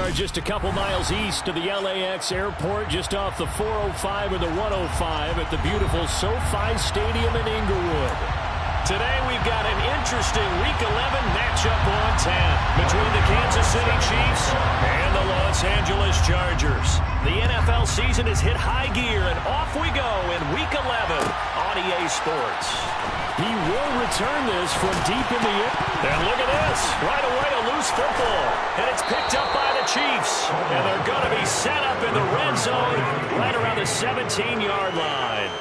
are just a couple miles east of the LAX airport, just off the 405 or the 105 at the beautiful SoFi Stadium in Inglewood. Today we've got an interesting Week 11 matchup on tap between the Kansas City Chiefs and the Los Angeles Chargers. The NFL season has hit high gear, and off we go in Week 11 on EA Sports. He will return this from deep in the air. And look at this. Right away, a loose football. And it's picked up by the Chiefs. And they're going to be set up in the red zone right around the 17-yard line.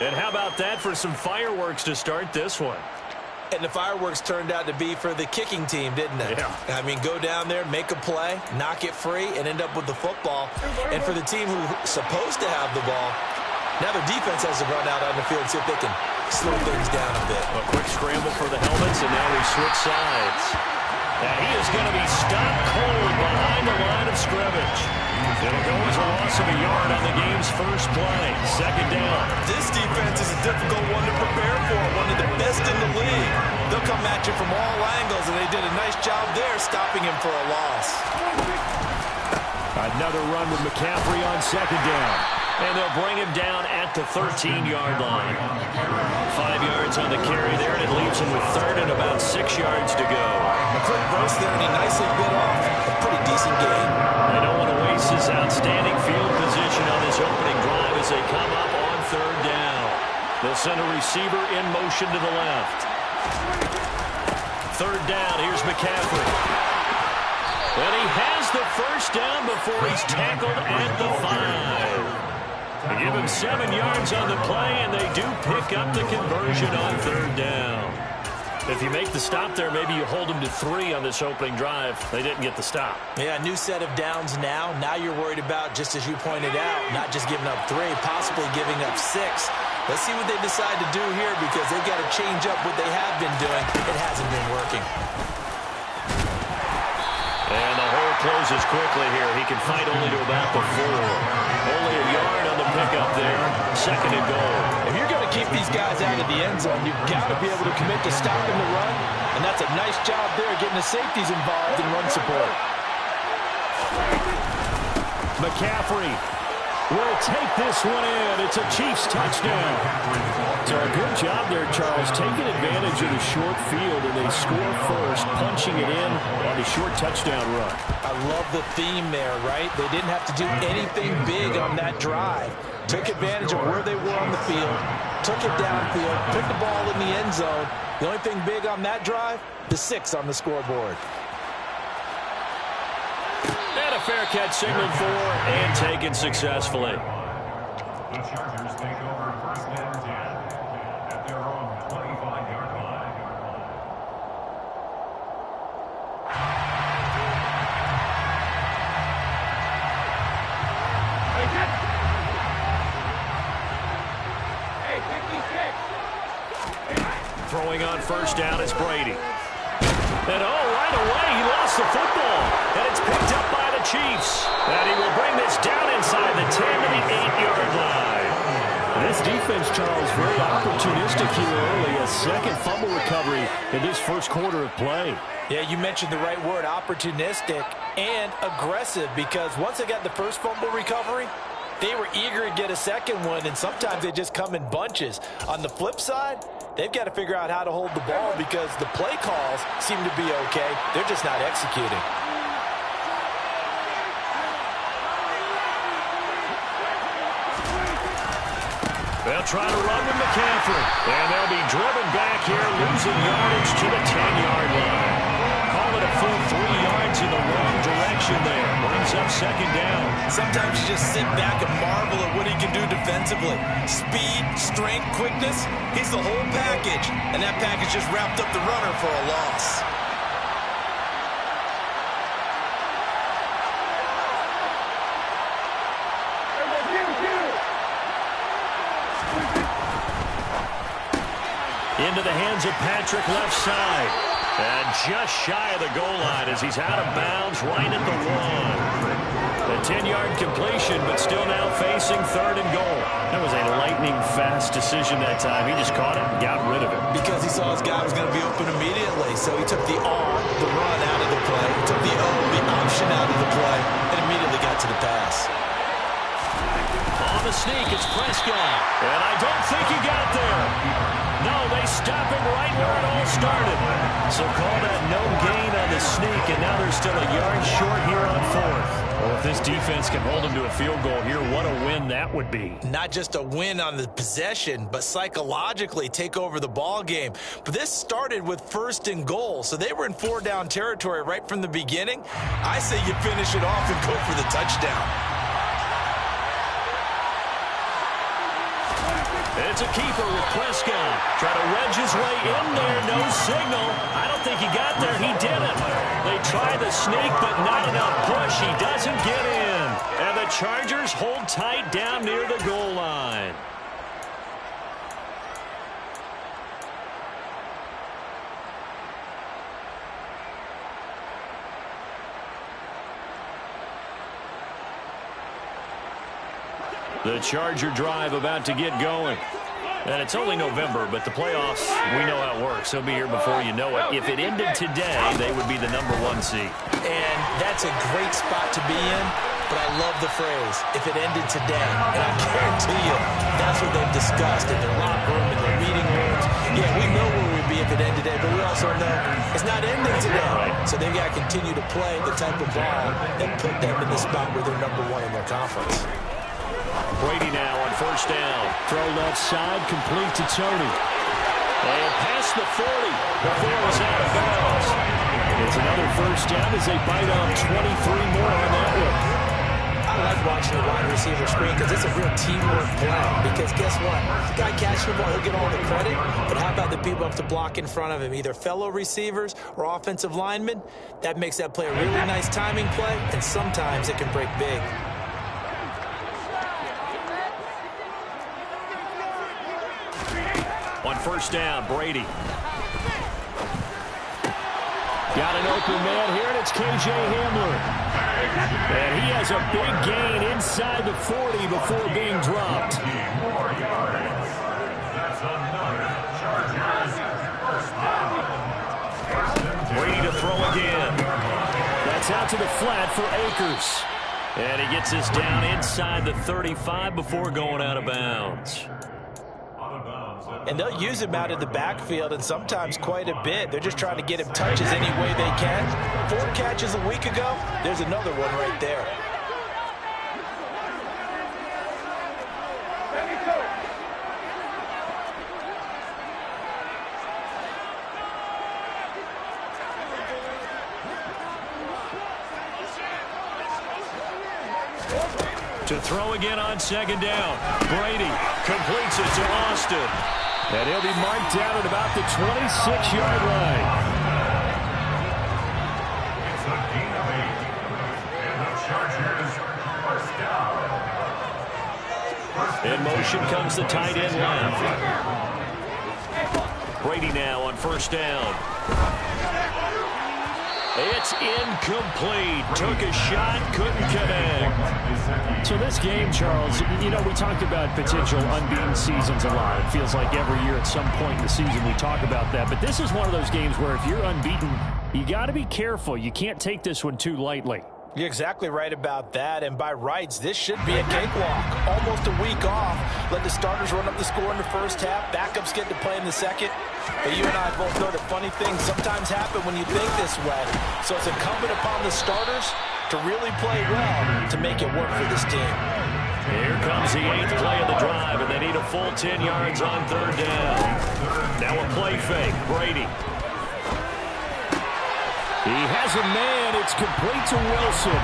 And how about that for some fireworks to start this one? And the fireworks turned out to be for the kicking team, didn't they? Yeah. I mean, go down there, make a play, knock it free, and end up with the football. And for the team who's supposed to have the ball, now their defense has to run out on the field and see if they can slow things down a bit. A quick scramble for the helmets, and now we switch sides. And he is going to be stopped cold behind the line of scrimmage. It'll go as a loss of a yard on the game's first play. Second down. This defense is a difficult one to prepare for, one of the best in the league. They'll come at you from all angles, and they did a nice job there stopping him for a loss. Another run with McCaffrey on second down. And they'll bring him down at the 13-yard line. 5 yards on the carry there, and it leaves him with third and about 6 yards to go. A quick burst there, and he nicely bit off a pretty decent gain. They don't want to waste this outstanding field position on this opening drive as they come up on third down. They'll send a receiver in motion to the left. Third down, here's McCaffrey. And he has the first down before he's tackled at the 5. They give him 7 yards on the play, and they do pick up the conversion on third down. If you make the stop there, maybe you hold them to 3 on this opening drive. They didn't get the stop. Yeah, new set of downs now. Now you're worried about, just as you pointed out, not just giving up 3, possibly giving up 6. Let's see what they decide to do here, because they've got to change up what they have been doing. It hasn't been working. And the hole closes quickly here. He can fight only to about the 4. Only a yard on the pickup there. Second and goal. If you're going to keep these guys out of the end zone, you've got to be able to commit to stopping the run. And that's a nice job there, getting the safeties involved in run support. McCaffrey will take this one in. It's a Chiefs touchdown. So a good job there, Charles, taking advantage of the short field, and they score first, punching it in on the short touchdown run. I love the theme there, right? They didn't have to do anything big on that drive. Took advantage of where they were on the field, took it downfield, put the ball in the end zone. The only thing big on that drive, the 6 on the scoreboard. And a fair catch signaled for and taken successfully. The Chargers take over first and 10 at their own 25-yard line. Throwing on first down is Brady. And right away, he lost the football. And it's picked up by the Chiefs. And he will bring this down inside the 10 to the 8-yard line. This defense, Charles, very opportunistic here early. A second fumble recovery in this first quarter of play. Yeah, you mentioned the right word, opportunistic and aggressive, because once they got the first fumble recovery, they were eager to get a second one, and sometimes they just come in bunches. On the flip side, they've got to figure out how to hold the ball, because the play calls seem to be okay. They're just not executing. They'll try to run with McCaffrey. And they'll be driven back here, losing yardage to the 10-yard line. Call it a full 3 yards in the wrong direction there. Brings up second down. Sometimes you just sit back and marvel at what he can do defensively. Speed, strength, quickness, he's the whole package. And that package just wrapped up the runner for a loss. Into the hands of Patrick left side. And just shy of the goal line as he's out of bounds right at the 1. A 10-yard completion, but still now facing 3rd and goal. That was a lightning-fast decision that time. He just caught it and got rid of it. Because he saw his guy was going to be open immediately. So he took the R, the run, out of the play. He took the O, the option, out of the play, and immediately got to the pass. On the sneak, it's Prescott. And I don't think he got there. No, they stop him right where it all started. So call that no gain on the sneak, and now they're still a yard short here on 4th. Well, if this defense can hold him to a field goal here, what a win that would be. Not just a win on the possession, but psychologically take over the ball game. But this started with 1st and goal, so they were in 4-down territory right from the beginning. I say you finish it off and go for the touchdown. It's a keeper with Prescott. Try to wedge his way in there. No signal. I don't think he got there. He didn't. They try the sneak, but not enough push. He doesn't get in. And the Chargers hold tight down near the goal line. The Charger drive about to get going. And it's only November, but the playoffs, we know how it works. They'll be here before you know it. If it ended today, they would be the #1 seed. And that's a great spot to be in, but I love the phrase, if it ended today. And I guarantee you, that's what they've discussed in their locker room, in their meeting rooms. Yeah, we know where we'd be if it ended today, but we also know it's not ending today. Right. So they've got to continue to play the type of ball that put them in the spot where they're #1 in their conference. Brady now on 1st down. Throw left side, complete to Tony. And past the 40 before it was out of bounds. It's another 1st down as they bite on 23 more on that one. I like watching the wide receiver screen because it's a real teamwork play. Because guess what? The guy catching the ball, he'll get all the credit. But how about the people up to block in front of him, either fellow receivers or offensive linemen? That makes that play a really nice timing play, and sometimes it can break big. On 1st down, Brady. Got an open man here, and it's K.J. Hamler. And he has a big gain inside the 40 before being dropped. Brady to throw again. That's out to the flat for Akers. And he gets this down inside the 35 before going out of bounds. And they'll use him out of the backfield, and sometimes quite a bit. They're just trying to get him touches any way they can. 4 catches a week ago. There's another one right there. To throw again on 2nd down. Brady completes it to Austin. And he'll be marked down at about the 26-yard line. It's a gain of 8. And the Chargers, 1st down. In motion comes the tight end left. Brady now on 1st down. It's incomplete. Took a shot, couldn't connect. So this game, Charles, you know, we talked about potential unbeaten seasons a lot. It feels like every year at some point in the season we talk about that. But this is one of those games where if you're unbeaten, you got to be careful. You can't take this one too lightly. You're exactly right about that, and by rights, this should be a cakewalk. Almost a week off. Let the starters run up the score in the 1st half. Backups get to play in the 2nd. But you and I both know that funny things sometimes happen when you think this way. So it's incumbent upon the starters to really play well to make it work for this team. Here comes the 8th play of the drive, and they need a full 10 yards on 3rd down. Now a play fake. Brady. He has a man. It's complete to Wilson.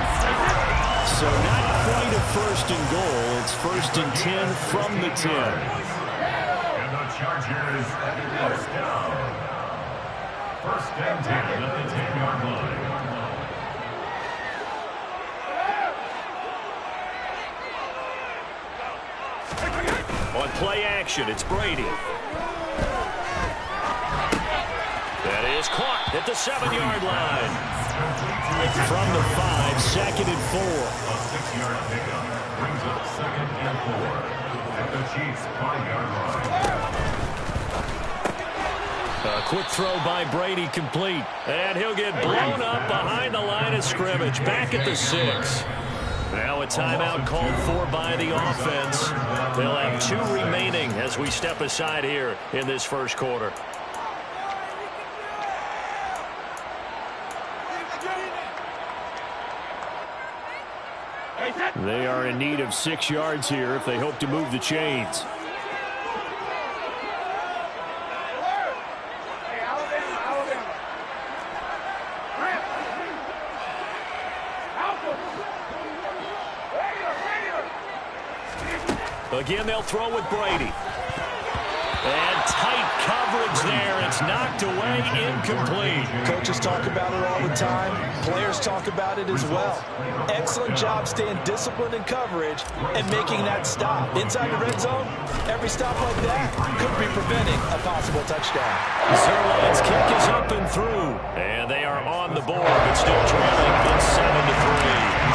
So not quite a 1st and goal. It's 1st and 10 from the 10. And the Chargers, 1st down. 1st and 10 at the 10-yard line. On play action, it's Brady. That is caught. at the 7-yard line. From the 5, 2nd and 4. A 6-yard pickup brings up 2nd and 4 at the Chiefs' 5-yard line. A quick throw by Brady complete. And he'll get blown up behind the line of scrimmage. Back at the 6. Now a timeout called for by the offense. They'll have 2 remaining as we step aside here in this first quarter. They are in need of 6 yards here if they hope to move the chains. Again, they'll throw with Brady. And tight coverage there. It's knocked away, incomplete. Coaches talk about it all the time. Players talk about it as well. Excellent job staying disciplined in coverage and making that stop. Inside the red zone, every stop like that could be preventing a possible touchdown. Zuerlein's kick is up and through. And they are on the board, but still trailing. It's 7-3.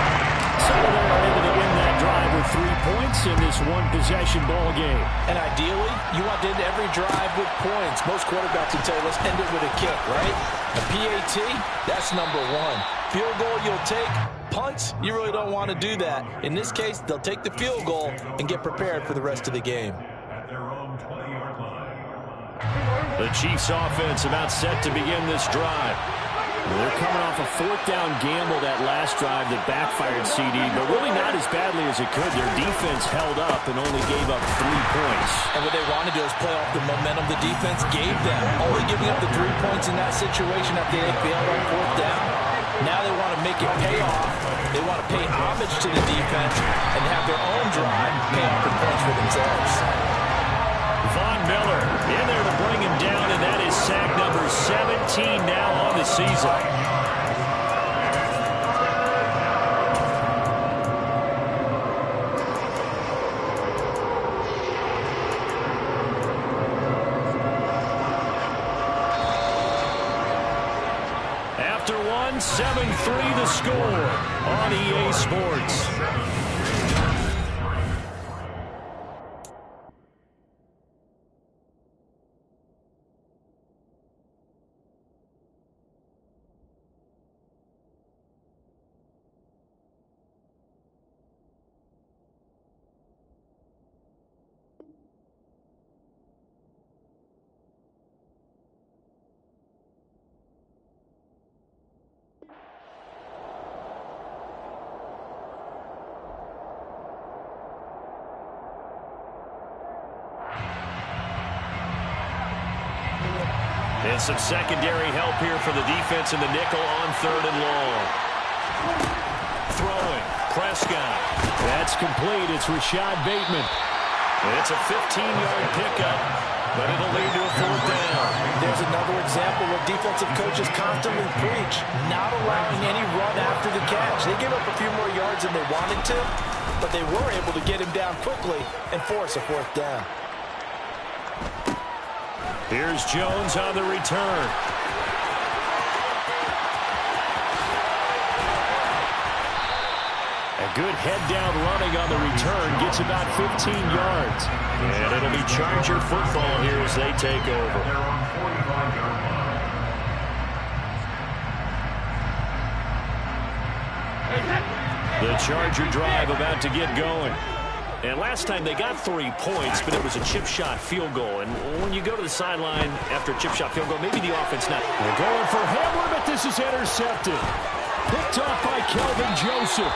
So they are able to end that drive with 3 points in this one-possession ball game. And ideally, you want to end every drive with points. Most quarterbacks would tell you, let's end it with a kick, right? A PAT, that's number 1. Field goal you'll take. Punts, you really don't want to do that. In this case, they'll take the field goal and get prepared for the rest of the game. At their own 20-yard line. The Chiefs offense about set to begin this drive. They're coming off a 4th down gamble that last drive that backfired CD, but really not as badly as it could. Their defense held up and only gave up 3 points. And what they want to do is play off the momentum the defense gave them. Only giving up the 3 points in that situation after they failed on 4th down. Now they want to make it pay off. They want to pay homage to the defense and have their own drive pay off the points for themselves. Von Miller in there to bring him down, and that is sack number 17 now on the season. After 7-3 the score on EA Sports. And some secondary help here for the defense in the nickel on 3rd and long. Throwing. Prescott. That's complete. It's Rashad Bateman. It's a 15-yard pickup, but it'll lead to a 4th down. There's another example where defensive coaches constantly preach, not allowing any run after the catch. They gave up a few more yards than they wanted to, but they were able to get him down quickly and force a 4th down. Here's Jones on the return. A good head-down running on the return gets about 15 yards. And it'll be Charger football here as they take over. They're on 45-yard line. The Charger drive about to get going. And last time they got 3 points, but it was a chip shot field goal. And when you go to the sideline after a chip shot field goal, maybe the offense not. They're going for Hamler, but this is intercepted. Picked off by Kelvin Joseph.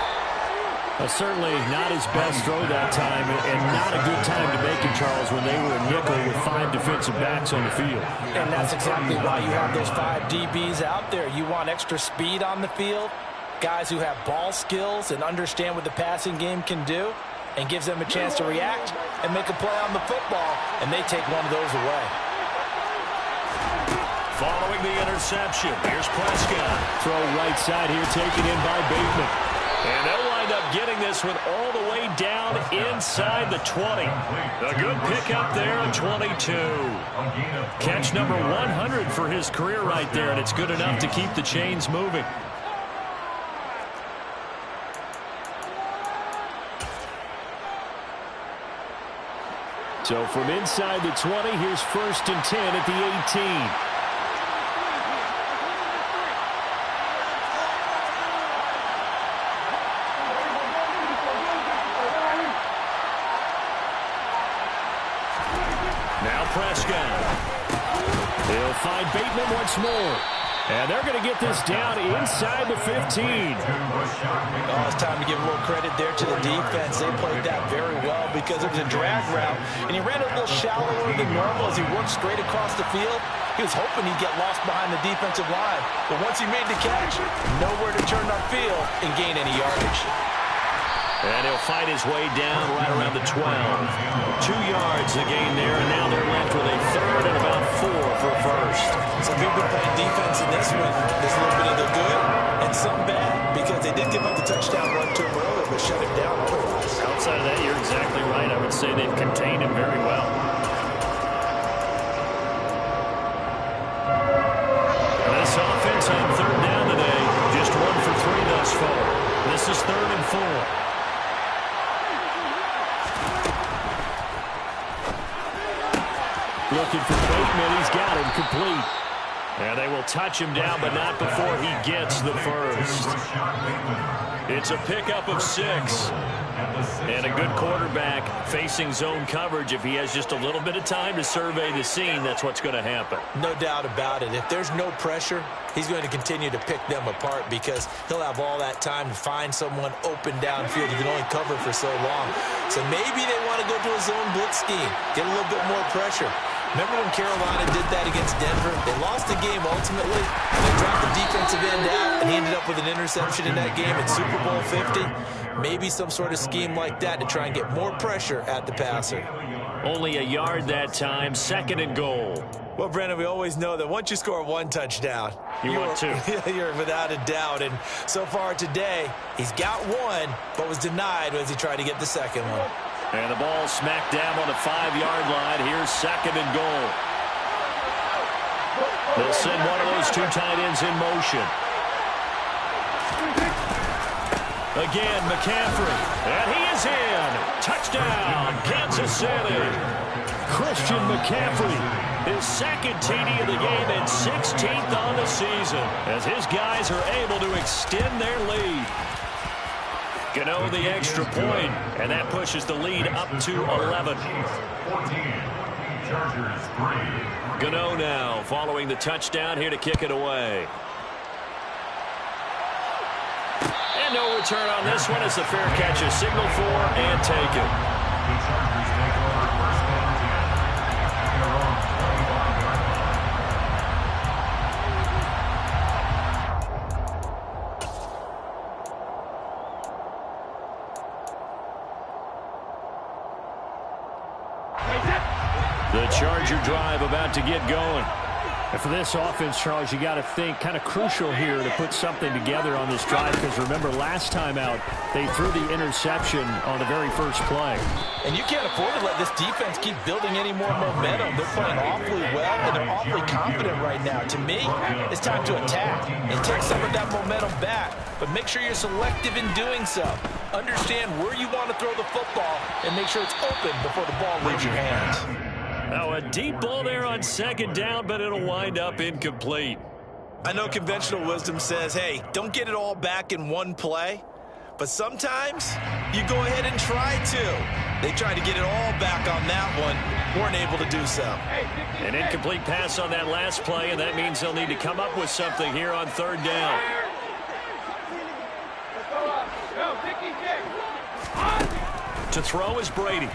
Certainly not his best throw that time, and not a good time to make it, Charles, when they were a nickel with 5 defensive backs on the field. And that's exactly why you have those 5 DBs out there. You want extra speed on the field, guys who have ball skills and understand what the passing game can do, and gives them a chance to react and make a play on the football, and they take one of those away. Following the interception, here's Prescott. Throw right side here, taken in by Bateman. And they'll wind up getting this one all the way down inside the 20. A good pickup there at 22. Catch number 100 for his career right there, and it's good enough to keep the chains moving. So from inside the 20, here's 1st and 10 at the 18. Prescott. He'll find Bateman once more. And they're going to get this down inside the 15. Oh, it's time to give a little credit there to the defense. They played that very well because it was a drag route. And he ran a little shallower than normal as he worked straight across the field. He was hoping he'd get lost behind the defensive line. But once he made the catch, nowhere to turn upfield and gain any yardage. And he'll fight his way down right around the 12. 2 yards the gain there, and now they're left with a 3rd and about 4 for first. Some people playing defense in this one. There's a little bit of the good and some bad because they did give up the touchdown run to him earlier, but shut him down otherwise. Outside of that, you're exactly right. I would say they've contained him very well. This offense on 3rd down today, just 1 for 3 thus far. This is 3rd and 4. Looking for Bateman. He's got him complete. And they will touch him down, but not before he gets the first. It's a pickup of 6. And a good quarterback facing zone coverage. If he has just a little bit of time to survey the scene, that's what's going to happen. No doubt about it. If there's no pressure, he's going to continue to pick them apart because he'll have all that time to find someone open downfield. You can only cover for so long. So maybe they want to go to a zone blitz scheme, get a little bit more pressure. Remember when Carolina did that against Denver? They lost the game ultimately. They dropped the defensive end out, and he ended up with an interception in that game in Super Bowl 50. Maybe some sort of scheme like that to try and get more pressure at the passer. Only a yard that time, 2nd and goal. Well, Brandon, we always know that once you score 1 touchdown, you're without a doubt. And so far today, he's got 1, but was denied as he tried to get the 2nd one. And the ball smacked down on the 5-yard line. Here's 2nd and goal. They'll send one of those 2 tight ends in motion. Again, McCaffrey. And he is in. Touchdown, Kansas City. Christian McCaffrey, his 2nd TD of the game and 16th on the season, as his guys are able to extend their lead. Gano the extra point, and that pushes the lead up to 11. 14, Chargers 3. Gano now following the touchdown here to kick it away. And no return on this one as the fair catch is signaled for and taken. The Chargers take over 1st and 10 at their own 25-yard line. The Charger drive about to get going. And for this offense, Charles, you got to think kind of crucial here to put something together on this drive because remember last time out they threw the interception on the very first play. And you can't afford to let this defense keep building any more momentum. They're playing awfully well and they're awfully confident right now. To me, it's time to attack and take some of that momentum back. But make sure you're selective in doing so. Understand where you want to throw the football and make sure it's open before the ball leaves your hands. Now a deep ball there on 2nd down, but it'll wind up incomplete. I know conventional wisdom says, hey, don't get it all back in one play. But sometimes you go ahead and try to. They tried to get it all back on that one. Weren't able to do so. An incomplete pass on that last play, and that means they'll need to come up with something here on 3rd down. To throw is Brady.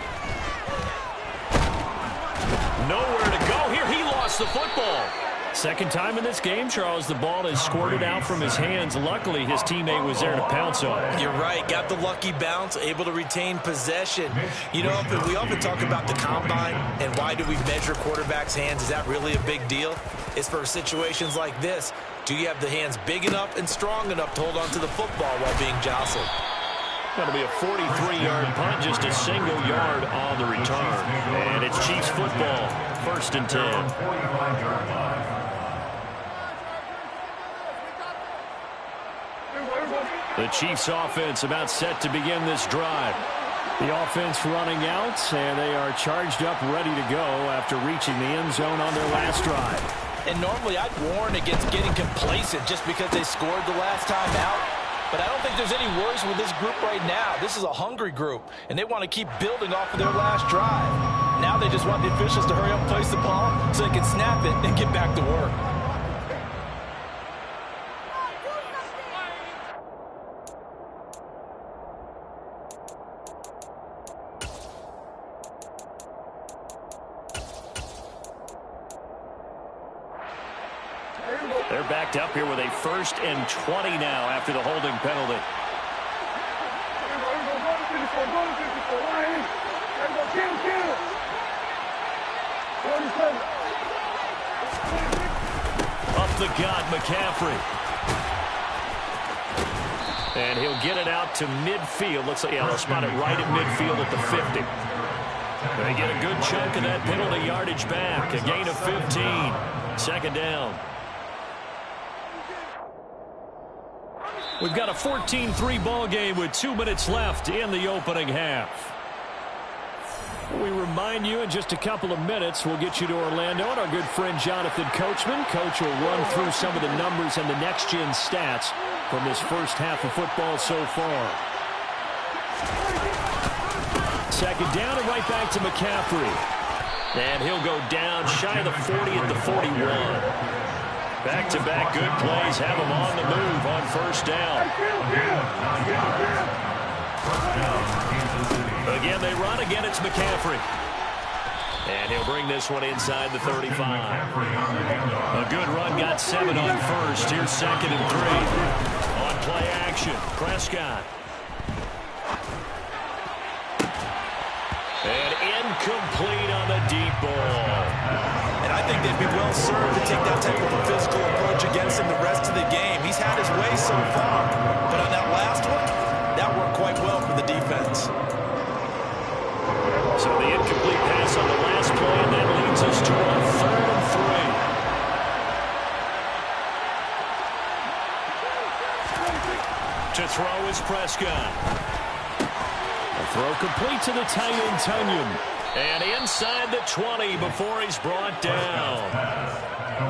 Nowhere to go here. He lost the football. 2nd time in this game, Charles, the ball is squirted out from his hands. Luckily, his teammate was there to pounce on it. You're right. Got the lucky bounce, able to retain possession. You know, we often talk about the combine and why do we measure quarterbacks' hands. Is that really a big deal? It's for situations like this. Do you have the hands big enough and strong enough to hold on to the football while being jostled? That'll be a 43-yard punt, just a single yard on the return. And it's Chiefs football, 1st and 10. The Chiefs offense about set to begin this drive. The offense running out, and they are charged up, ready to go after reaching the end zone on their last drive. And normally I'd warn against getting complacent just because they scored the last time out. But I don't think there's any worries with this group right now. This is a hungry group, and they want to keep building off of their last drive. Now they just want the officials to hurry up and place the ball so they can snap it and get back to work. They're backed up here with a 1st and 20 now after the holding penalty. Up the gut, McCaffrey. And he'll get it out to midfield. Looks like, yeah, they'll spot it right at midfield at the 50. They get a good chunk of that penalty yardage back. A gain of 15. 2nd down. We've got a 14-3 ball game with 2 minutes left in the opening half. We remind you in just a couple of minutes we'll get you to Orlando and our good friend Jonathan Coachman. Coach will run through some of the numbers and the next-gen stats from this first half of football so far. 2nd down and right back to McCaffrey. And he'll go down shy of the 40 at the 41. Back-to-back good plays have him on the move on 1st down. Again, they run. Again, it's McCaffrey. And he'll bring this one inside the 35. A good run, got 7 on 1st. Here's 2nd and 3. On play action, Prescott. And incomplete on the deep ball. And I think they'd be well served to take that type of a physical approach against him the rest of the game. He's had his way so far, but on that last one, that worked quite well for the defense. So the incomplete pass on the last play, and that leads us to a 3rd and 3. To throw is Prescott. A throw complete to the tight end, Tunyon. And inside the 20 before he's brought down.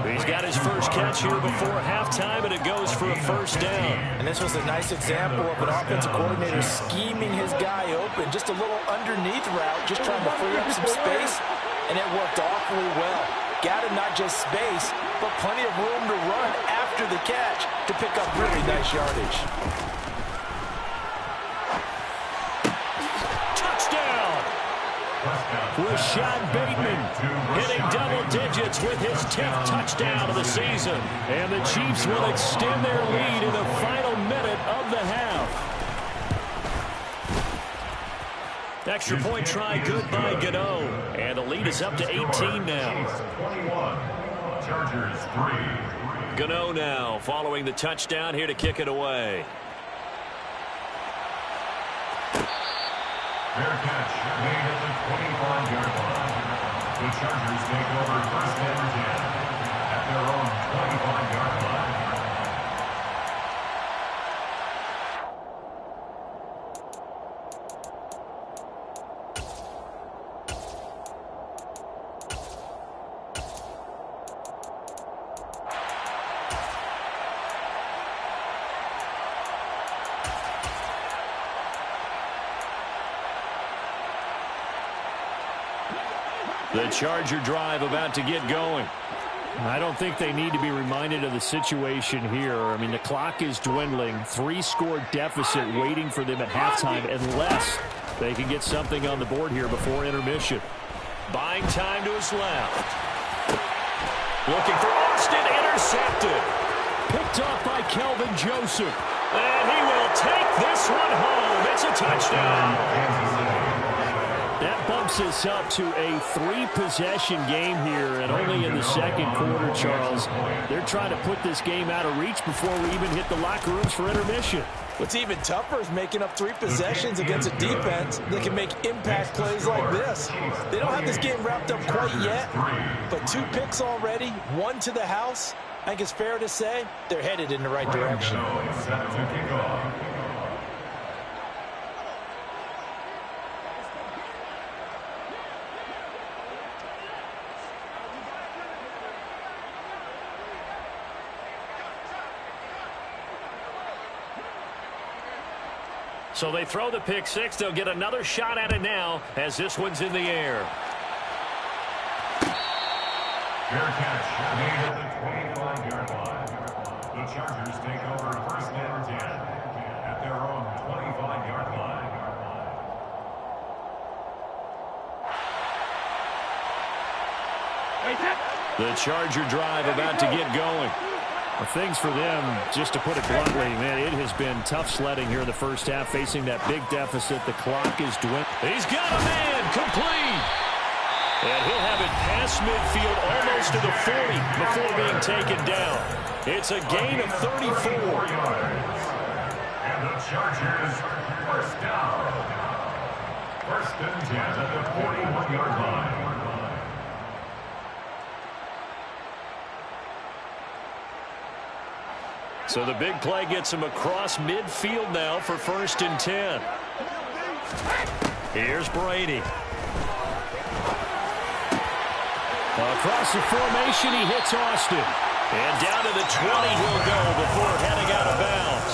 He's got his first catch here before halftime, and it goes for a 1st down. And this was a nice example of an offensive coordinator scheming his guy open. Just a little underneath route, just trying to free up some space, and it worked awfully well. Got him not just space, but plenty of room to run after the catch to pick up really nice yardage. Rashad Bateman hitting double digits with his 10th touchdown of the season. And the Chiefs will extend their lead in the final minute of the half. Extra point try good by Gano. And the lead is up to 18 now. 21, Chargers 3. Gano now following the touchdown here to kick it away. Fair catch made at the 25-yard line. The Chargers take over 1st and 10 at their own 25-yard line. The Charger drive about to get going. I don't think they need to be reminded of the situation here. I mean, the clock is dwindling. 3-score deficit waiting for them at halftime unless they can get something on the board here before intermission. Buying time to his left. Looking for Austin, intercepted. Picked off by Kelvin Joseph. And he will take this one home. It's a touchdown. That bumps us up to a 3-possession game here, and only in the 2nd quarter, Charles. They're trying to put this game out of reach before we even hit the locker rooms for intermission. What's even tougher is making up 3 possessions against a defense that can make impact plays like this. They don't have this game wrapped up quite yet, but 2 picks already, 1 to the house. I think it's fair to say they're headed in the right direction. So they throw the pick 6. They'll get another shot at it now as this one's in the air. Fair catch made at the 25-yard line. The Chargers take over 1st and 10 at their own 25-yard line. The Charger drive about to get going. Well, things for them, just to put it bluntly, man, it has been tough sledding here in the first half, facing that big deficit. The clock is dwindling. He's got a man, complete. And he'll have it past midfield, almost to the 40 before being taken down. It's a gain of 34. And the Chargers, 1st down. 1st and 10 at the 41-yard line. So the big play gets him across midfield now for 1st and 10. Here's Brady. Across the formation, he hits Austin. And down to the 20 he'll go before heading out of bounds.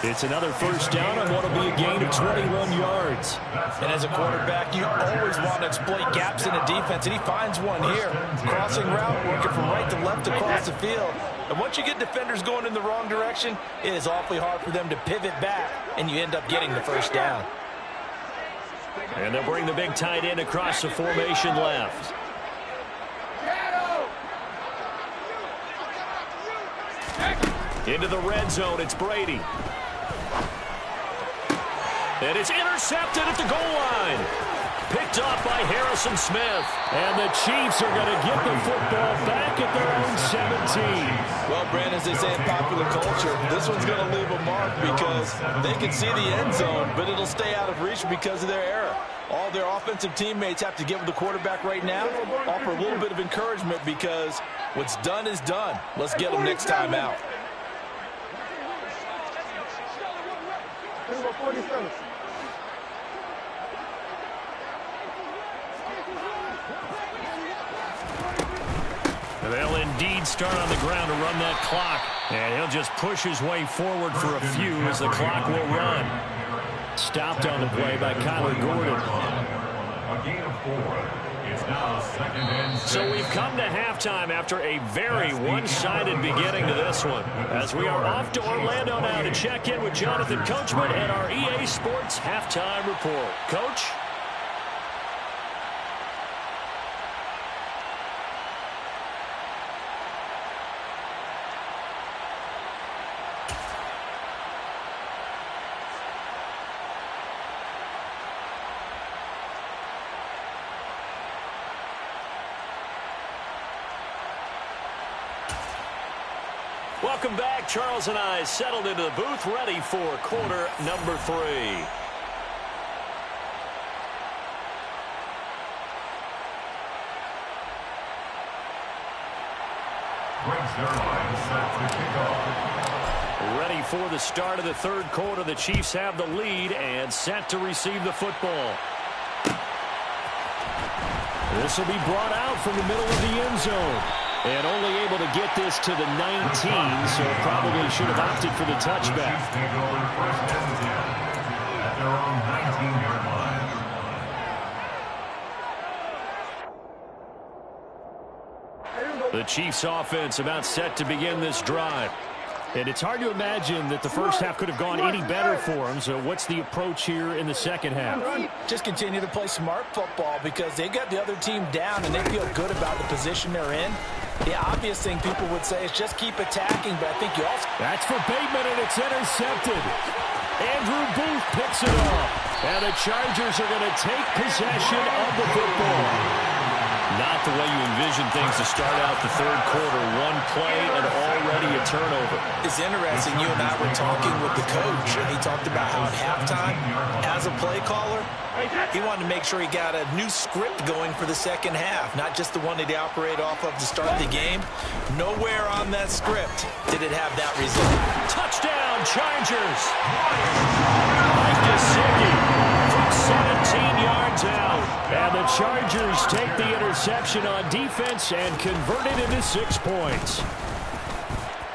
It's another 1st down on what will be a gain of 21 yards. And as a quarterback, you always want to exploit gaps in the defense, and he finds one here. Crossing route, working from right to left across the field. And once you get defenders going in the wrong direction, it is awfully hard for them to pivot back, and you end up getting the 1st down. And they'll bring the big tight end across the formation left. Into the red zone, it's Brady. And it's intercepted at the goal line. Picked off by Harrison Smith. And the Chiefs are going to get the football back at their own 17. Well, Brandon, as they say in popular culture, this one's going to leave a mark because they can see the end zone, but it'll stay out of reach because of their error. All their offensive teammates have to get with the quarterback right now, offer a little bit of encouragement because what's done is done. Let's get them next time out. They'll indeed start on the ground to run that clock. And he'll just push his way forward for a few as the clock will run. Stopped on the play by Kyler Gordon. A gain of 4. It's now 2nd and 6. So we've come to halftime after a very one-sided beginning to this one. As we are off to Orlando now to check in with Jonathan Coachman and our EA Sports Halftime Report. Coach? Welcome back. Charles and I settled into the booth, ready for quarter number 3. Ready for the start of the 3rd quarter. The Chiefs have the lead and set to receive the football. This will be brought out from the middle of the end zone. And only able to get this to the 19, so probably should have opted for the touchback. Take over 1st and 10 at their own 19-yard line. The Chiefs offense about set to begin this drive. And it's hard to imagine that the first half could have gone any better for them. So what's the approach here in the second half? Just continue to play smart football because they got the other team down and they feel good about the position they're in. The obvious thing people would say is just keep attacking, but I think you also... That's for Bateman, and it's intercepted. Andrew Booth picks it up. And the Chargers are going to take possession of the football. Not the way you envision things to start out the third quarter. One play and already a turnover. It's interesting. You and I were talking with the coach, and he talked about how at halftime, as a play caller, he wanted to make sure he got a new script going for the second half, not just the one that he operated off of to start the game. Nowhere on that script did it have that result. Touchdown, Chargers! Mike Gesicki from 17 yards out. And the Chargers take the interception on defense and convert it into 6 points.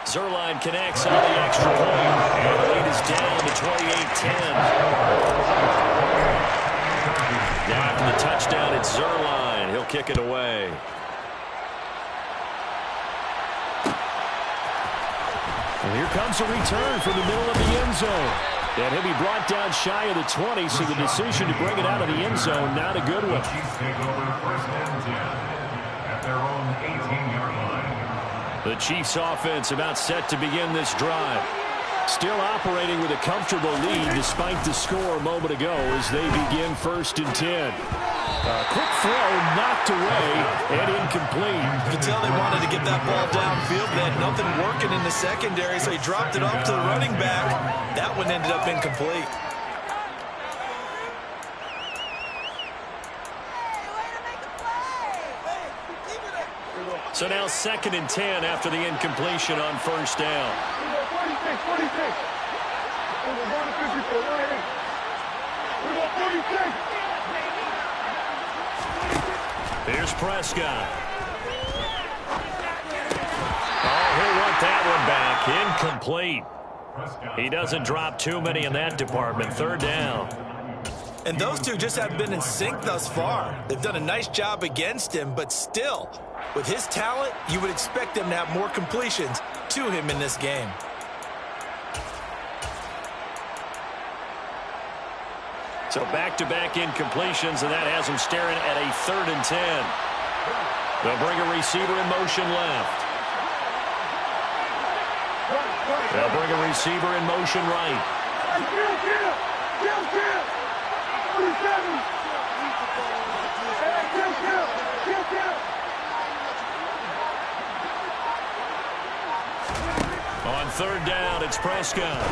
Zuerlein connects on the extra point. And the lead is down to 28-10. After the touchdown, it's Zuerlein. He'll kick it away. And here comes a return from the middle of the end zone. And he'll be brought down shy of the 20, so the decision to bring it out of the end zone, not a good one. Chiefs take over first and 10 at their own 18-yard line. The Chiefs offense about set to begin this drive. Still operating with a comfortable lead despite the score a moment ago as they begin first and 10. A quick throw knocked away and incomplete. You could tell they wanted to get that ball downfield. They had nothing working in the secondary, so he dropped it off to the running back. That one ended up incomplete. So now second and 10 after the incompletion on first down. Here's Prescott. Oh, he'll want that one back. Incomplete. He doesn't drop too many in that department. Third down. And those two just haven't been in sync thus far. They've done a nice job against him, but still, with his talent, you would expect them to have more completions to him in this game. So back-to-back incompletions, and that has him staring at a third and 10. They'll bring a receiver in motion left. They'll bring a receiver in motion right. On third down, it's Prescott.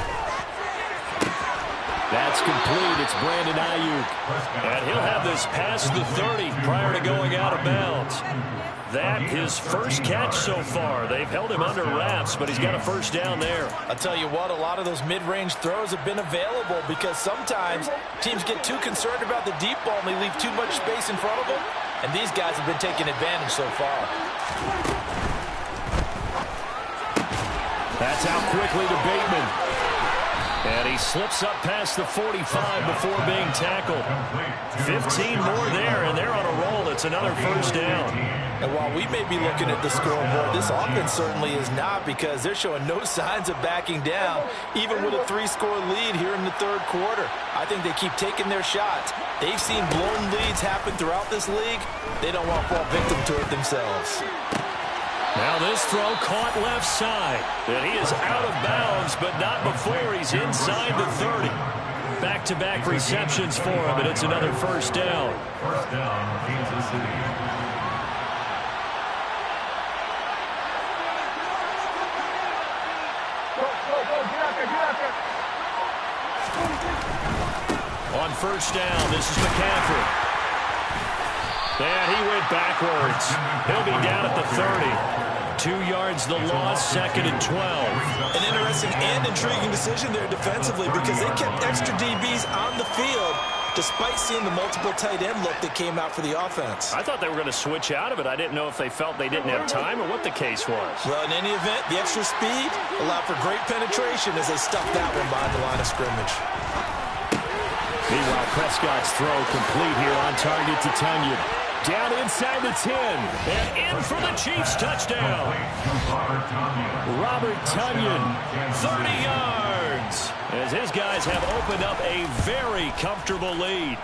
That's complete. It's Brandon Ayuk. And he'll have this past the 30 prior to going out of bounds. That his first catch so far. They've held him under wraps, but he's got a first down there. I'll tell you what, a lot of those mid-range throws have been available because sometimes teams get too concerned about the deep ball and they leave too much space in front of them. And these guys have been taking advantage so far. That's out quickly to Bateman. And he slips up past the 45 before being tackled. 15 more there, and they're on a roll. It's another first down. And while we may be looking at the scoreboard, this offense certainly is not, because they're showing no signs of backing down, even with a 3-score lead here in the third quarter. I think they keep taking their shots. They've seen blown leads happen throughout this league. They don't want to fall victim to it themselves. Now this throw caught left side. And he is out of bounds, but not before he's inside the 30. Back-to-back receptions for him, and it's another first down. First down, Kansas City. On first down, this is McCaffrey. And he went backwards. He'll be down at the 30. 2 yards the loss, second and 12. An interesting and intriguing decision there defensively, because they kept extra DBs on the field despite seeing the multiple tight end look that came out for the offense. I thought they were going to switch out of it. I didn't know if they felt they didn't have time or what the case was. Well, in any event, the extra speed allowed for great penetration as they stuffed that one behind the line of scrimmage. Meanwhile, Prescott's throw complete here on target to Tonyan. Down inside the 10, and in for the Chiefs touchdown. Robert Tonyan, 30 yards, as his guys have opened up a very comfortable lead.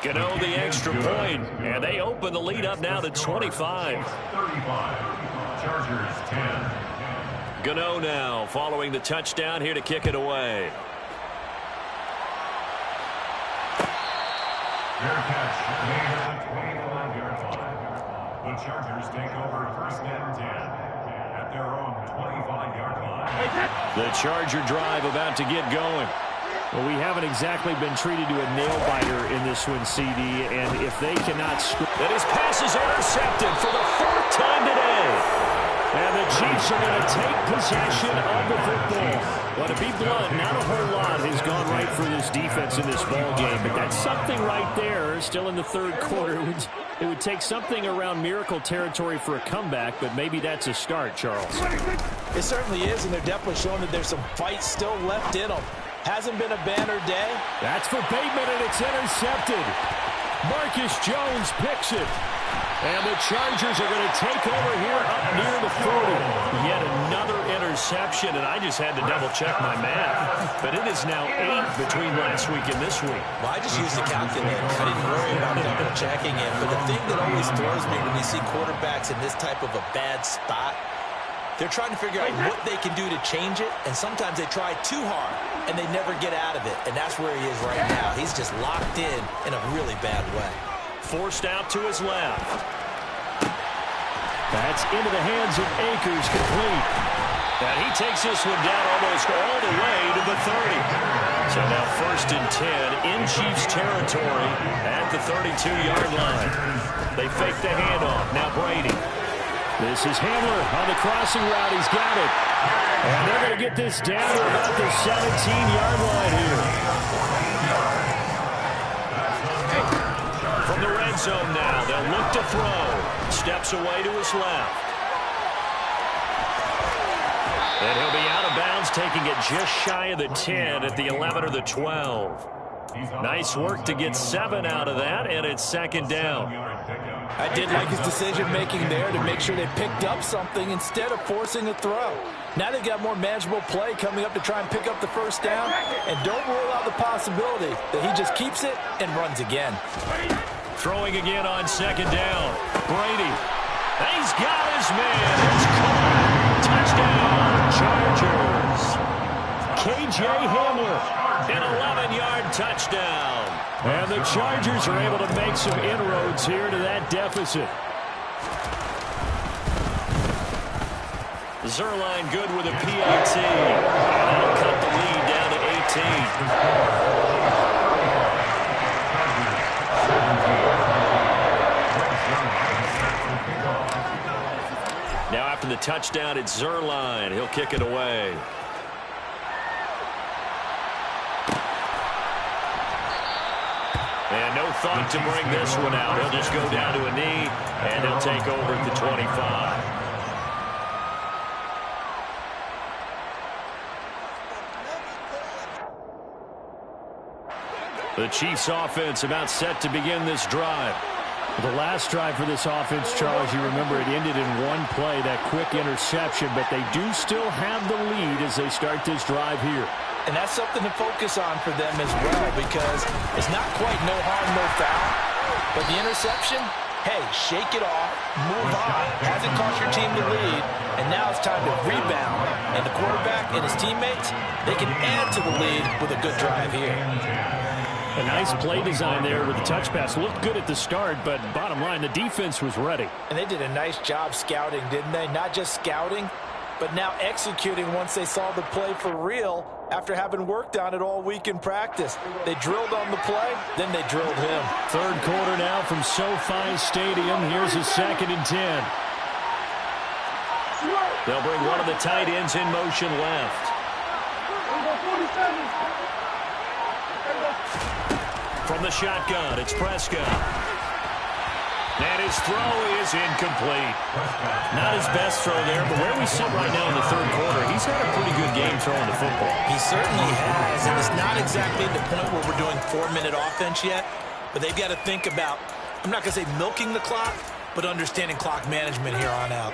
Gano the extra point, and they open the lead up now to 25. 35, Chargers 10. Gano now following the touchdown here to kick it away. Fair catch made at the 25-yard line. The Chargers take over first and 10 at their own 25-yard line. The Charger drive about to get going. Well, we haven't exactly been treated to a nail-biter in this one, CD, and if they cannot score... And his pass is intercepted for the fourth time today. And the Chiefs are going to take possession of the football. Well, to be blunt, not a whole lot has gone right for this defense in this ball game, but that's something right there. Still in the third quarter. It would take something around miracle territory for a comeback, but maybe that's a start, Charles. It certainly is, and they're definitely showing that there's some fight still left in them. Hasn't been a banner day. That's for Bateman, and it's intercepted. Marcus Jones picks it. And the Chargers are going to take over here up near the 40. Yet another interception, and I just had to double-check my math. But it is now 8 between last week and this week. Well, I just used the calculator. I didn't worry about double-checking it. But the thing that always throws me when you see quarterbacks in this type of a bad spot, they're trying to figure out what they can do to change it, and sometimes they try too hard, and they never get out of it. And that's where he is right now. He's just locked in a really bad way. Forced out to his left. That's into the hands of Akers, complete. And he takes this one down almost all the way to the 30. So now first and 10 in Chiefs territory at the 32-yard line. They fake the handoff. Now Brady. This is Hamler on the crossing route. He's got it. And they're going to get this down to about the 17-yard line here. From the red zone now, they'll look to throw. Steps away to his left. And he'll be out of bounds, taking it just shy of the 10 at the 11 or the 12. Nice work to get 7 out of that, and it's second down. I did like his decision-making there to make sure they picked up something instead of forcing a throw. Now they've got more manageable play coming up to try and pick up the first down, and don't rule out the possibility that he just keeps it and runs again. Throwing again on second down. Brady. He's got his man. It's caught. Touchdown, Chargers. K.J. Hamler. An 11-yard touchdown. And the Chargers are able to make some inroads here to that deficit. Zuerlein good with a PAT. And that'll cut the lead down to 18. Now after the touchdown, it's Zuerlein. He'll kick it away. And no thought to bring this one out. He'll just go down to a knee, and they'll take over at the 25. The Chiefs offense about set to begin this drive. The last drive for this offense, Charles, you remember it ended in one play, that quick interception, but they do still have the lead as they start this drive here. And that's something to focus on for them as well, because it's not quite no harm, no foul. But the interception, hey, shake it off, move on. Hasn't cost your team the lead, and now it's time to rebound. And the quarterback and his teammates, they can add to the lead with a good drive here. A nice play design there with the touch pass. Looked good at the start, but bottom line, the defense was ready. And they did a nice job scouting, didn't they? Not just scouting, but now executing once they saw the play for real after having worked on it all week in practice. They drilled on the play, then they drilled him. Third quarter now from SoFi Stadium. Here's a second and 10. They'll bring one of the tight ends in motion left. From the shotgun, it's Prescott. And his throw is incomplete. Not his best throw there, but where we sit right now in the third quarter, he's had a pretty good game throwing the football. He certainly has, and it's not exactly the point where we're doing 4-minute offense yet, but they've got to think about, I'm not going to say milking the clock, but understanding clock management here on out.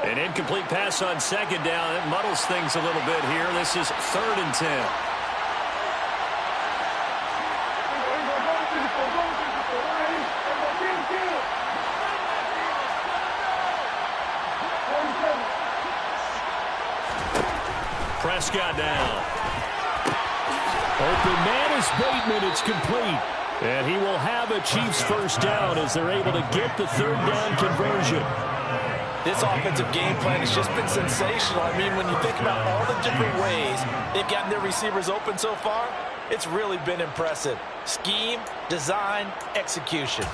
An incomplete pass on second down. It muddles things a little bit here. This is third and 10. Prescott down. Open man is Bateman. It's complete. And he will have a Chiefs first down as they're able to get the third down conversion. This offensive game plan has just been sensational. I mean, when you think about all the different ways they've gotten their receivers open so far, it's really been impressive. Scheme, design, execution.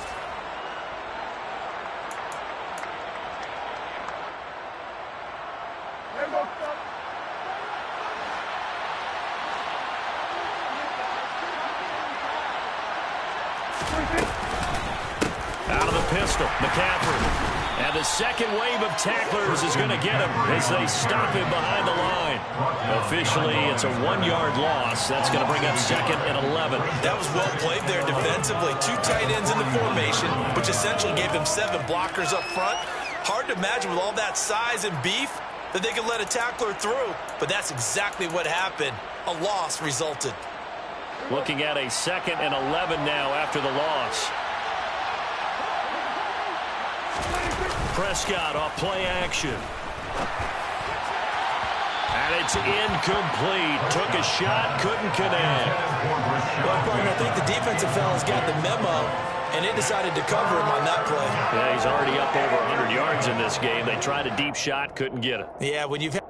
Out of the pistol, McCaffrey. And the second wave of tacklers is going to get him as they stop him behind the line. Officially, it's a 1-yard loss. That's going to bring up 2nd and 11. That was well played there defensively. 2 tight ends in the formation, which essentially gave them 7 blockers up front. Hard to imagine with all that size and beef that they could let a tackler through. But that's exactly what happened. A loss resulted. Looking at a 2nd and 11 now after the loss. Prescott off play action. And it's incomplete. Took a shot, couldn't connect. Well, Brian, I think the defensive fellas got the memo, and they decided to cover him on that play. Yeah, he's already up over 100 yards in this game. They tried a deep shot, couldn't get it. Yeah, when you've had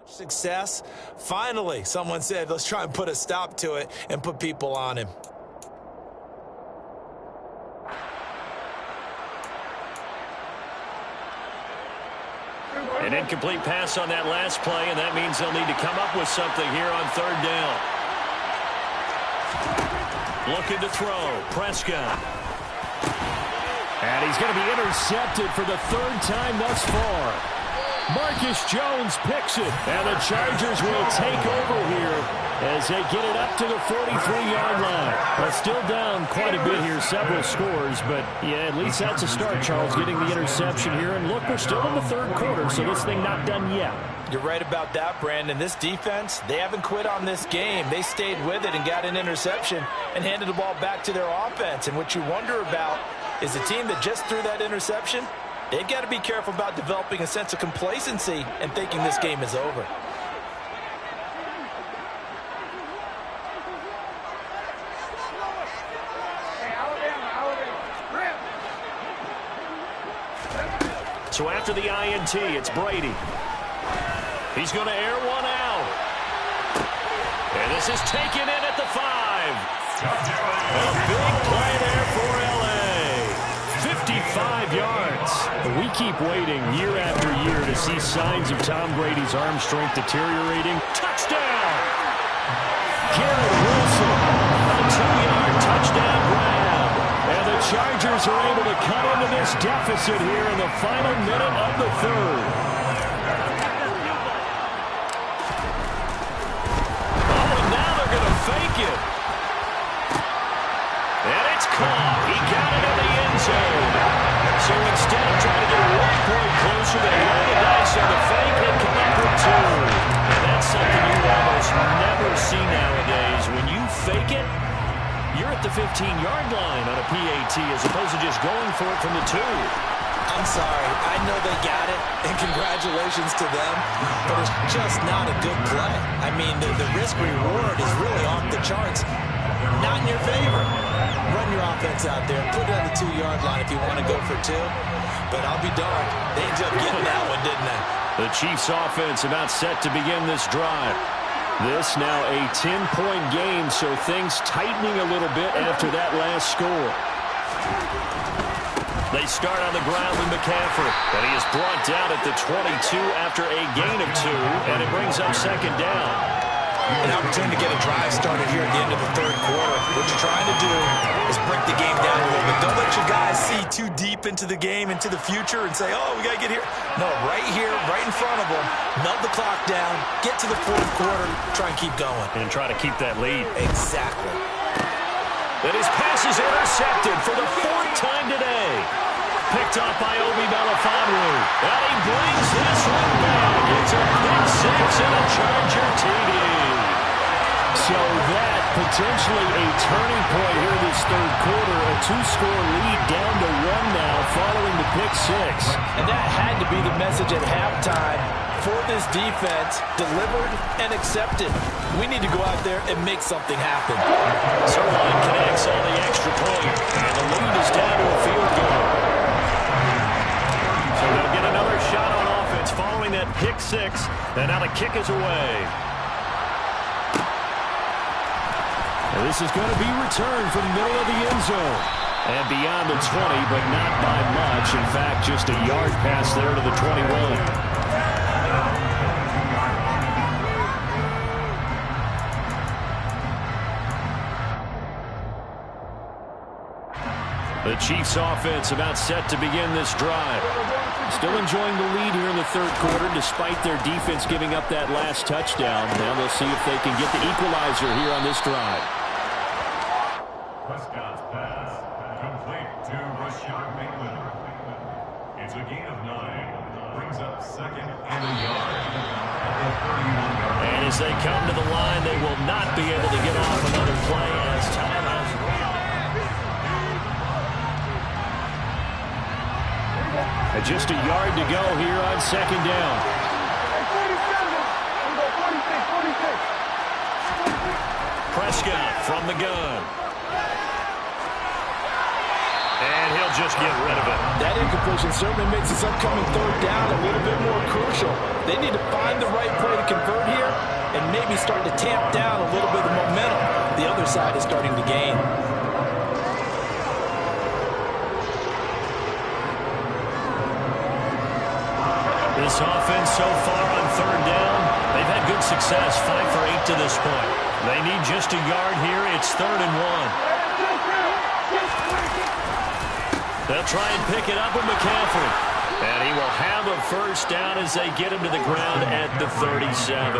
success, finally someone said, let's try and put a stop to it and put people on him. An incomplete pass on that last play, and that means they'll need to come up with something here on 3rd down. Looking to throw, Prescott. And he's going to be intercepted for the 3rd time thus far. Marcus Jones picks it, and the Chargers will take over here as they get it up to the 43-yard line. But still down quite a bit here, several scores, but yeah, at least that's a start, Charles, getting the interception here. And look, we're still in the 3rd quarter, so this thing not done yet. You're right about that, Brandon. This defense, they haven't quit on this game. They stayed with it and got an interception and handed the ball back to their offense. And what you wonder about is the team that just threw that interception, they've got to be careful about developing a sense of complacency and thinking this game is over. So after the INT, it's Brady. He's going to air one out. And this is taken in at the 5. A big play there for L.A. 55 yards. We keep waiting year after year to see signs of Tom Brady's arm strength deteriorating. Touchdown! Garrett Wilson, a 2-yard touchdown grab. And the Chargers are able to cut into this deficit here in the final minute of the 3rd. Oh, and now they're going to fake it. And it's caught. He got it in the end zone. So instead of trying to get 1 point closer, they roll the dice on the fake and come up with 2. And that's something you almost never see nowadays. When you fake it, you're at the 15-yard line on a PAT as opposed to just going for it from the 2. I'm sorry. I know they got it, and congratulations to them, but it's just not a good play. I mean, the risk-reward is really off the charts. Not in your favor. Run your offense out there. Put it on the 2-yard line if you want to go for 2. But I'll be darned. They ended up getting that one, didn't they? The Chiefs offense about set to begin this drive. This now a 10-point game, so things tightening a little bit after that last score. They start on the ground with McCaffrey, but he is brought down at the 22 after a gain of 2, and it brings up 2nd down. An opportunity to get a drive started here at the end of the 3rd quarter. What you're trying to do is break the game down a little bit. Don't let your guys see too deep into the game, into the future, and say, oh, we got to get here. No, right here, right in front of them, melt the clock down, get to the 4th quarter, try and keep going. And try to keep that lead. Exactly. And his pass is intercepted for the 4th time today. Picked up by Obi Melifonwu. And he brings this one back. It's a pick 6 and a Charger TD. So that potentially a turning point here in this third quarter. A 2-score lead down to 1 now following the pick six. And that had to be the message at halftime for this defense. Delivered and accepted. We need to go out there and make something happen. Zuerlein connects on the extra point. And the lead is down to a field goal. So they'll get another shot on offense following that pick six. And now the kick is away. And this is going to be returned from the middle of the end zone. And beyond the 20, but not by much. In fact, just a yard pass there to the 21. The Chiefs offense about set to begin this drive. Still enjoying the lead here in the third quarter despite their defense giving up that last touchdown. Now they'll see if they can get the equalizer here on this drive. Prescott's pass complete to Rashad Bateman. It's a gain of 9. Brings up second and a yard at the 31-yard line. And as they come to the line, they will not be able to get off another play as time has run. Just a yard to go here on second down. Prescott from the gun. And he'll just get rid of it. That incompletion certainly makes this upcoming third down a little bit more crucial. They need to find the right play to convert here and maybe start to tamp down a little bit of the momentum. The other side is starting to gain. This offense so far on third down, they've had good success, 5 for 8 to this point. They need just a yard here. It's 3rd and 1. They'll try and pick it up with McCaffrey. And he will have a first down as they get him to the ground at the 37.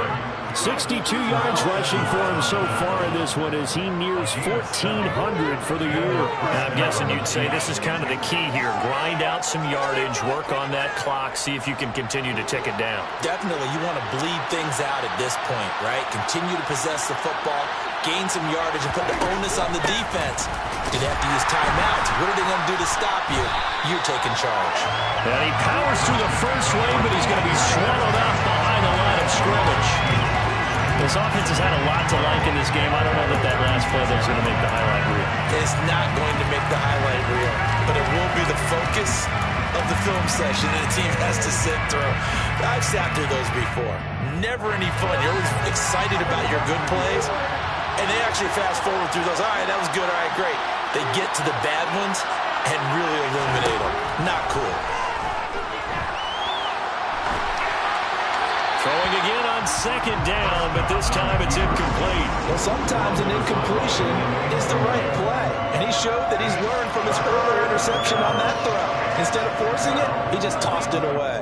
62 yards rushing for him so far in this one as he nears 1,400 for the year. And I'm guessing you'd say this is kind of the key here. Grind out some yardage, work on that clock, see if you can continue to tick it down. Definitely, you want to bleed things out at this point, right? Continue to possess the football, gain some yardage, and put the onus on the defense. You'd have to use timeouts. What are they going to do to stop you? You're taking charge. And he powers through the first lane, but he's going to be swallowed up behind the line of scrimmage. This offense has had a lot to like in this game. I don't know that that last play is going to make the highlight reel. It's not going to make the highlight reel, but it will be the focus of the film session that a team has to sit through. I've sat through those before. Never any fun. You're always excited about your good plays, and they actually fast forward through those. All right, that was good. All right, great. They get to the bad ones and really illuminate them. Not cool. Throwing again on second down, but this time it's incomplete. Well, sometimes an incompletion is the right play. And he showed that he's learned from his earlier interception on that throw. Instead of forcing it, he just tossed it away.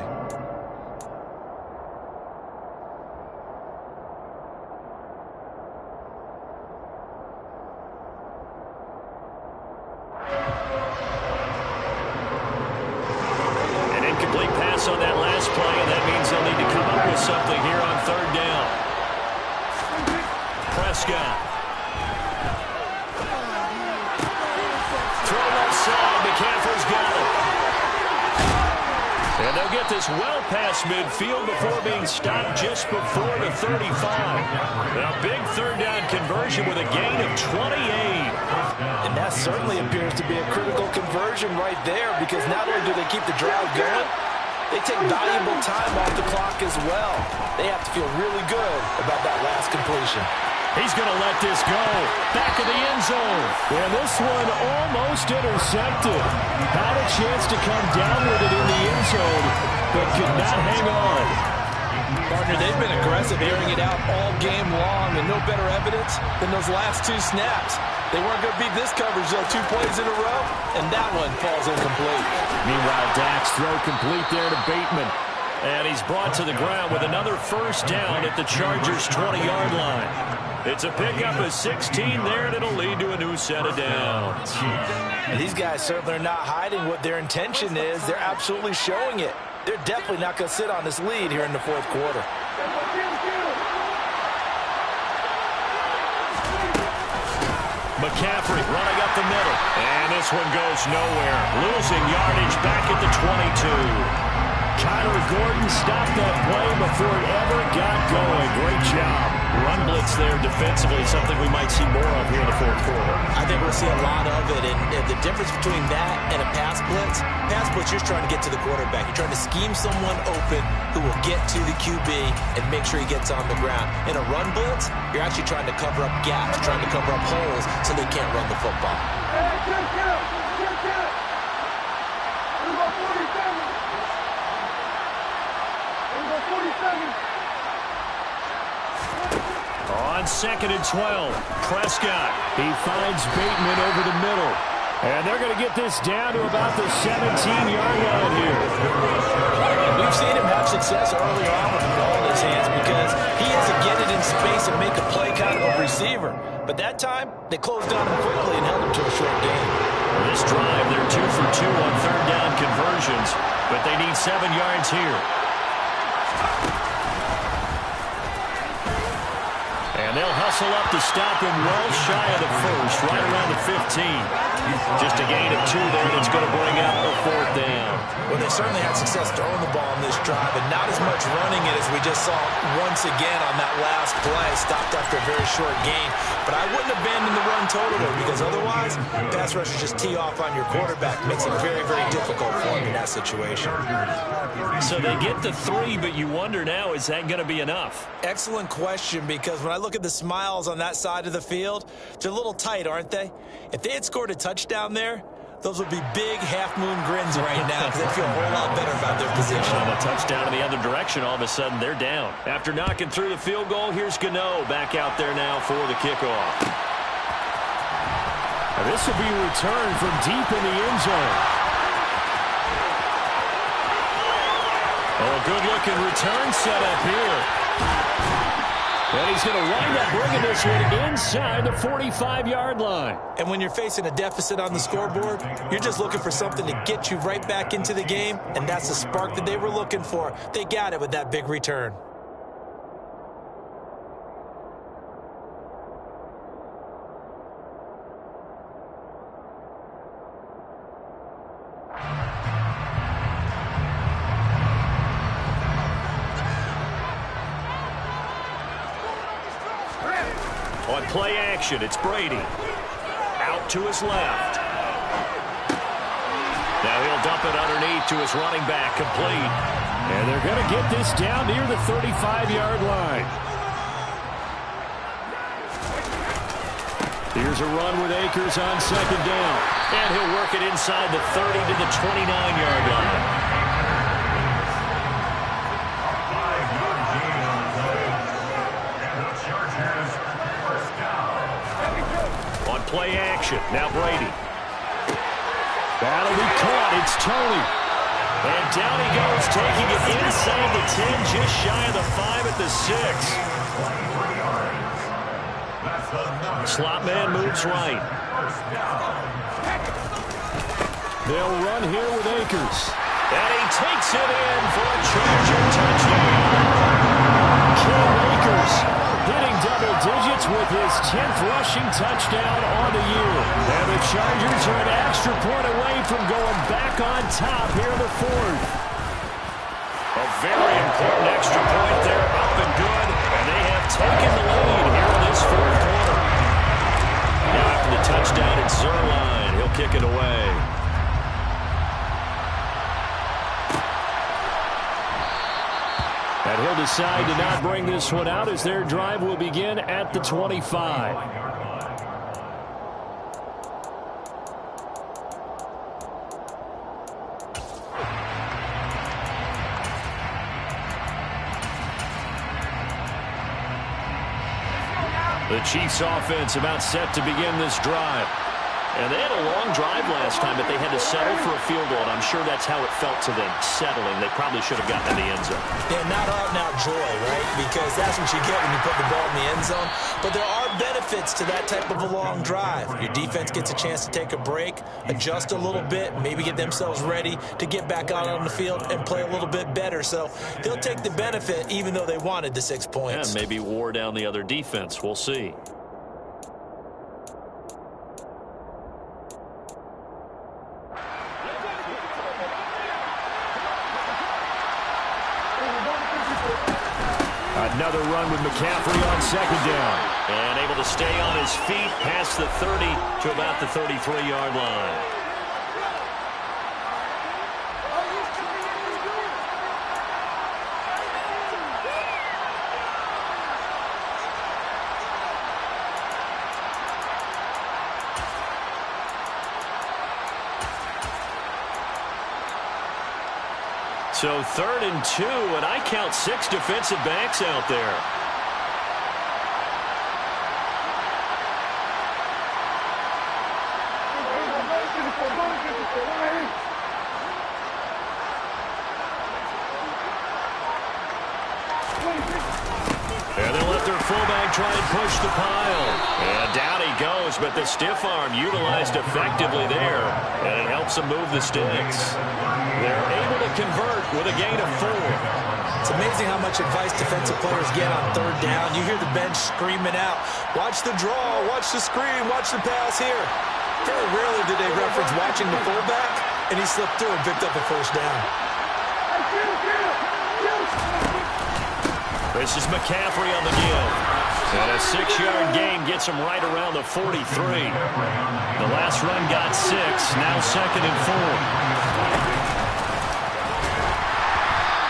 An incomplete pass on that last play, and that means they'll need to come up with something here on third down. Prescott. Throw left side. McCaffrey's got it. And they'll get this well past midfield before being stopped just before the 35. Now, big third down conversion with a gain of 28. And that certainly appears to be a critical conversion right there, because not only do they keep the drive going, they take valuable time off the clock as well. They have to feel really good about that last completion. He's going to let this go. Back of the end zone. And this one almost intercepted. Had a chance to come down with it in the end zone, but could not hang on. Partner, they've been aggressive, airing it out all game long, and no better evidence than those last two snaps. They weren't going to beat this coverage, though, 2 plays in a row, and that one falls incomplete. Meanwhile, Dak's throw complete there to Bateman. And he's brought to the ground with another first down at the Chargers' 20-yard line. It's a pickup of 16 there, and it'll lead to a new set of downs. And these guys certainly are not hiding what their intention is. They're absolutely showing it. They're definitely not going to sit on this lead here in the fourth quarter. McCaffrey running up the middle. And this one goes nowhere. Losing yardage back at the 22. Kyler Gordon stopped that play before it ever got going. Great job. Run blitz there defensively, something we might see more of here in the fourth quarter. I think we'll see a lot of it, and the difference between that and a pass blitz, you're just trying to get to the quarterback. You're trying to scheme someone open who will get to the QB and make sure he gets on the ground. In a run blitz, you're actually trying to cover up gaps, trying to cover up holes so they can't run the football. On 2nd and 12, Prescott. He finds Bateman over the middle. And they're going to get this down to about the 17-yard line here. We've seen him have success early on with the ball in his hands because he has to get it in space and make a play kind of a receiver. But that time, they closed down him quickly and held him to a short gain. This drive, they're 2 for 2 on third down conversions, but they need 7 yards here. And they'll hustle up to stop him well shy of the first, right around the 15. Just a gain of 2 there that's going to bring out a fourth down. Well, they certainly had success throwing the ball in this drive, and not as much running it as we just saw once again on that last play. Stopped after a very short gain. But I wouldn't abandon the run totally because otherwise, pass rushers just tee off on your quarterback. Makes it very, very difficult for him in that situation. So they get the 3, but you wonder now, is that going to be enough? Excellent question, because when I look at the smiles on that side of the field, they're a little tight, aren't they? If they had scored a touchdown there, those would be big half-moon grins right now because they feel a whole lot better about their position. A touchdown in the other direction, all of a sudden they're down. After knocking through the field goal, here's Gano back out there now for the kickoff. Now this will be returned from deep in the end zone. Oh, good-looking return set up here. And he's going to wind up bringing this one inside the 45-yard line. And when you're facing a deficit on the scoreboard, you're just looking for something to get you right back into the game, and that's the spark that they were looking for. They got it with that big return. On play action, it's Brady. Out to his left. Now he'll dump it underneath to his running back, complete. And they're going to get this down near the 35-yard line. Here's a run with Akers on 2nd down. And he'll work it inside the 30 to the 29-yard line. Play action. Now Brady. That'll be caught. It's Tony. And down he goes, taking it inside the 10, just shy of the 5 at the 6. Slot man moves right. They'll run here with Akers. And he takes it in for a Charger touchdown. Cam Akers hitting double digits with his 10th rushing touchdown on the year. And the Chargers are an extra point away from going back on top here in the 4th. A very important extra point there, up and good. And they have taken the lead here in this 4th quarter. Now after the touchdown, it's Zuerlein. He'll kick it away. And he'll decide to not bring this one out as their drive will begin at the 25. The Chiefs offense about set to begin this drive. And they had a long drive last time, but they had to settle for a field goal, and I'm sure that's how it felt to them, settling. They probably should have gotten in the end zone. Yeah, not out-and-out joy, right? Because that's what you get when you put the ball in the end zone. But there are benefits to that type of a long drive. Your defense gets a chance to take a break, adjust a little bit, maybe get themselves ready to get back out on the field and play a little bit better. So they'll take the benefit even though they wanted the 6 points. And maybe wore down the other defense. We'll see. Another run with McCaffrey on second down. And able to stay on his feet past the 30 to about the 33-yard line. So 3rd and 2, and I count 6 defensive backs out there. And they'll let their fullback try and push the pile. And down he goes, but the stiff arm utilized effectively there, and it helps them move the sticks. They're able to convert with a gain of 4. It's amazing how much advice defensive players get on 3rd down. You hear the bench screaming out, watch the draw, watch the screen, watch the pass here. Very rarely do they reference watching the fullback, and he slipped through and picked up a 1st down. This is McCaffrey on the give. And a 6-yard gain gets him right around the 43. The last run got 6, now 2nd and 4.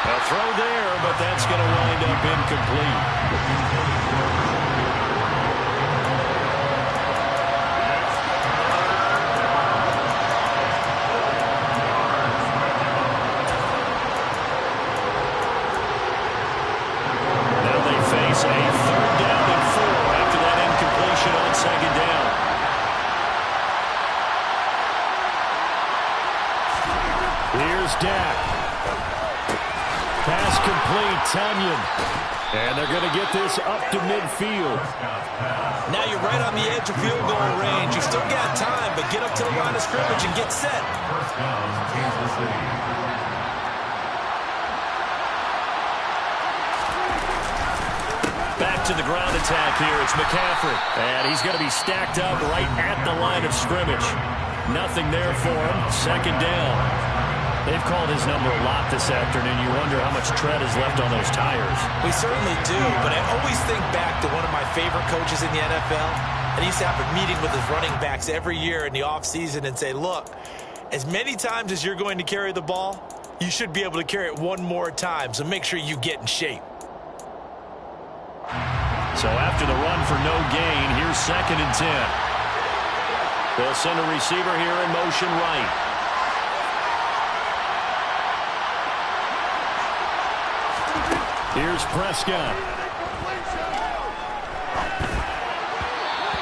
A throw there, but that's going to wind up incomplete. A 3rd down and 4 after that incompletion on 2nd down. Here's Dak. Pass complete, Tonyan. And they're going to get this up to midfield. Now you're right on the edge of field goal range. You still got time, but get up to the line of scrimmage and get set. First down, Kansas City. Back to the ground attack here. It's McCaffrey. And he's going to be stacked up right at the line of scrimmage. Nothing there for him. 2nd down. They've called his number a lot this afternoon. You wonder how much tread is left on those tires. We certainly do, but I always think back to one of my favorite coaches in the NFL. And he used to have a meeting with his running backs every year in the offseason and say, look, as many times as you're going to carry the ball, you should be able to carry it one more time, so make sure you get in shape. So after the run for no gain, here's 2nd and 10. They'll send a receiver here in motion right. Here's Prescott.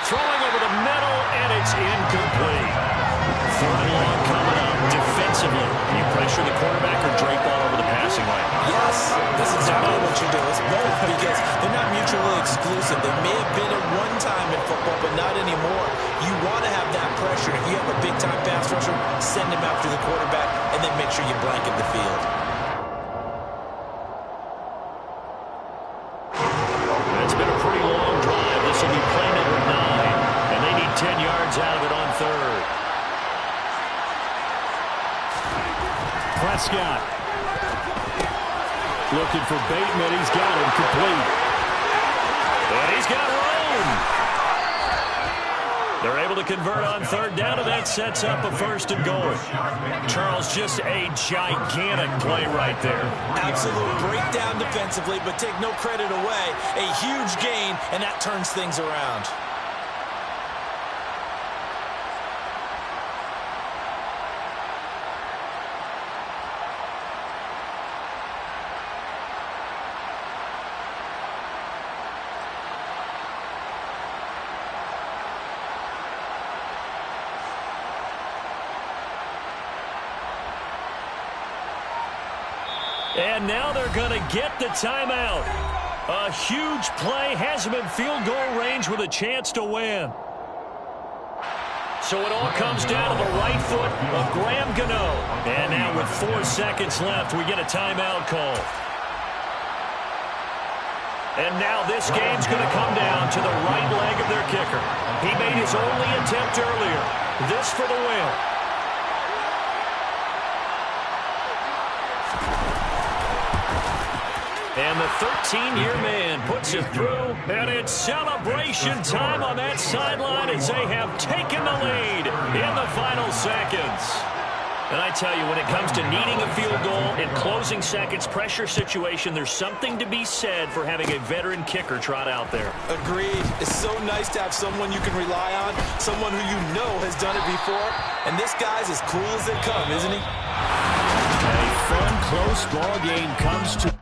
Throwing over the middle, and it's incomplete. 3rd and long coming up. Defensively, you pressure the quarterback or drape all over the passing lane? Yes, that's exactly what you do. It's both because they're not mutually exclusive. They may have been at one time in football, but not anymore. You want to have that pressure. If you have a big-time pass rusher, send him after the quarterback, and then make sure you blanket the field. It's been a pretty long drive. This will be playing at 9, and they need 10 yards out of it on 3rd. Prescott. Looking for Bateman. He's got him complete. And he's got room. They're able to convert on 3rd down, and that sets up a 1st and goal. Charles, just a gigantic play right there. Absolute breakdown defensively, but take no credit away. A huge gain, and that turns things around. And now they're going to get the timeout. A huge play has them in field goal range with a chance to win. So it all comes down to the right foot of Graham Gano. And now with 4 seconds left, we get a timeout call. And now this game's going to come down to the right leg of their kicker. He made his only attempt earlier. This for the win. And the 13-year man puts it through, and it's celebration time on that sideline as they have taken the lead in the final seconds. And I tell you, when it comes to needing a field goal in closing seconds, pressure situation, there's something to be said for having a veteran kicker trot out there. Agreed. It's so nice to have someone you can rely on, someone who you know has done it before. And this guy's as cool as they come, isn't he? A fun, close ball game comes to